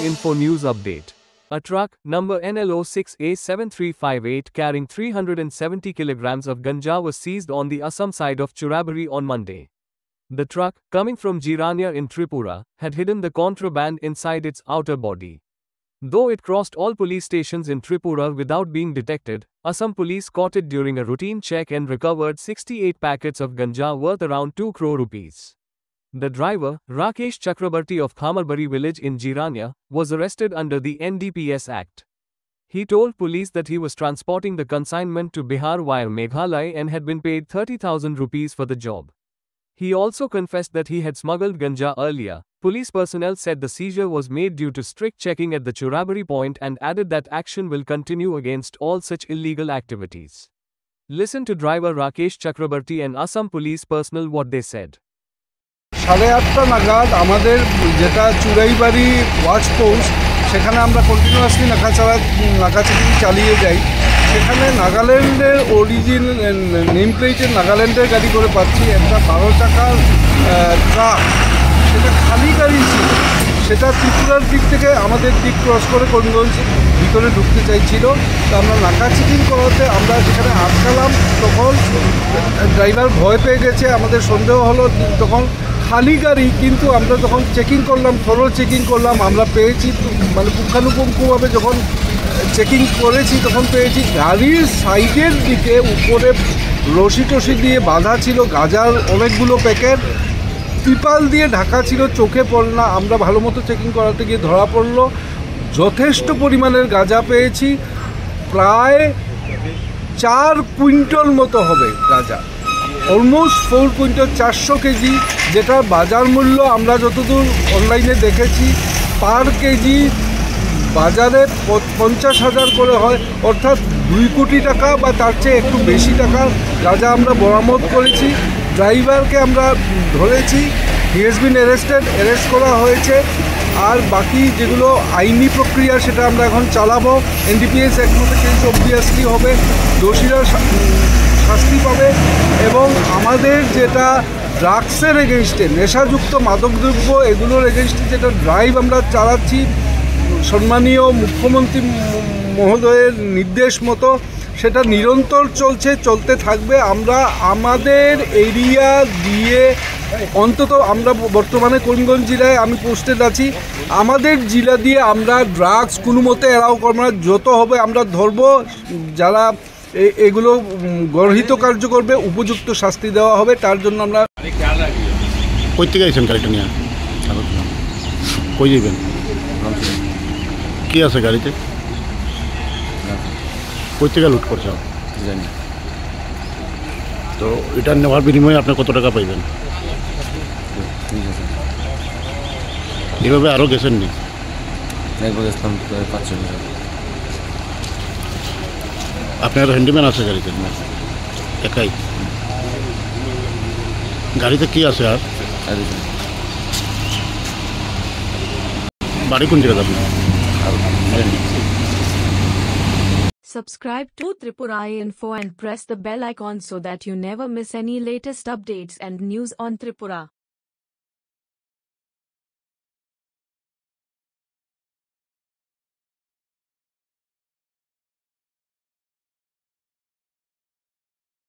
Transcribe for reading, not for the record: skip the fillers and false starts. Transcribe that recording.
Tripura Info News Update. A truck, number NLO6A7358 carrying 370 kilograms of ganja was seized on the Assam side of Churaburi on Monday. The truck, coming from Jirania in Tripura, had hidden the contraband inside its outer body. Though it crossed all police stations in Tripura without being detected, Assam police caught it during a routine check and recovered 68 packets of ganja worth around 2 crore rupees. The driver, Rakesh Chakrabarti of Khamarbari village in Jirania, was arrested under the NDPS Act. He told police that he was transporting the consignment to Bihar via Meghalaya and had been paid 30,000 rupees for the job. He also confessed that he had smuggled ganja earlier. Police personnel said the seizure was made due to strict checking at the Churaburi point and added that action will continue against all such illegal activities. Listen to driver Rakesh Chakrabarti and Assam police personnel what they said. 8:30 নাগাদ আমাদের যেটা Churaibari watch post সেখানে আমরা continuously নাকাচেকিং চালিয়ে যাই। সেখানে নাগাল্যান্ডের origin name প্লেটের নাগাল্যান্ডের গাড়ি করে পাচ্ছি একটা 12 চাকার ট্রাক, সেটা খালি গাড়ি ছিল। সেটা ত্রিপুরার দিক থেকে আমাদের দিক ক্রস করে করিমগঞ্জ ভিতরে ঢুকতে চাইছিল। তো আমরা নাকাচেকিং করাতে আমরা যেখানে আটকালাম তখন ড্রাইভার ভয় পেয়ে গেছে, আমাদের সন্দেহ হলো। তখন খালি গাড়ি, কিন্তু আমরা যখন চেকিং করলাম, থরো চেকিং করলাম, আমরা পেয়েছি মানে পুঙ্খানুপুঙ্খভাবে যখন চেকিং করেছি তখন পেয়েছি গাড়ির সাইডের দিকে উপরে রশি টসি দিয়ে বাঁধা ছিল গাঁজার অনেকগুলো প্যাকেট, ত্রিপাল দিয়ে ঢাকা ছিল, চোখে পড়ল না। আমরা ভালো মতো চেকিং করাতে গিয়ে ধরা পড়লো। যথেষ্ট পরিমাণের গাঁজা পেয়েছি, প্রায় 4 কুইন্টাল মতো হবে গাঁজা, অলমোস্ট 4 কুইন্টাল 400 কেজি, যেটা বাজার মূল্য আমরা যতদূর অনলাইনে দেখেছি পার কেজি বাজারে 50,000 করে হয়, অর্থাৎ 2 কোটি টাকা বা তার চেয়ে একটু বেশি টাকার গাঁজা আমরা বরামদ করেছি। ড্রাইভারকে আমরা ধরেছি, হি হ্যাজ বিন অ্যারেস্ট করা হয়েছে। আর বাকি যেগুলো আইনি প্রক্রিয়া সেটা আমরা এখন চালাবো। এনডিপিএস অ্যাক্ট মতো কেস অবভিয়াসলি হবে, দোষীরা শাস্তি পাবে। এবং আমাদের যেটা ড্রাগসের এগেনস্টে, নেশাযুক্ত মাদকদ্রব্য এগুলোর এগেনস্টে যেটা ড্রাইভ আমরা চালাচ্ছি সম্মানীয় মুখ্যমন্ত্রী মহোদয়ের নির্দেশ মতো, সেটা নিরন্তর চলতে থাকবে। আমরা আমাদের এরিয়া দিয়ে অন্তত আমরা বর্তমানে করিমগঞ্জ জেলায় আমি পোস্টেড আছি, আমাদের জেলা দিয়ে আমরা ড্রাগস কোনো মতে এড়াও করবো না। যত হবে আমরা ধরবো, যারা এগুলো গর্হিত কার্য করবে উপযুক্ত শাস্তি দেওয়া হবে। তার জন্য আমরা কই থেকে আইছেন গাড়িটা নিয়ে? কই যাবেন? কি আছে গাড়িতে? কই থেকে লুট করছে জানি। তো এটা নেওয়ার বিনিময়ে আপনি কত টাকা পাইবেন? এইভাবে আরও গেছেন নি? একবার গেছিলাম 5-6 টাকা। আপনার হ্যান্ডিম্যান আছে গাড়িতে? একাই? গাড়িতে কি আছে আর? বাড়ি কোন জায়গায় যাবেন? Subscribe to Tripura Info and press the bell icon so that you never miss any latest updates and news on Tripura.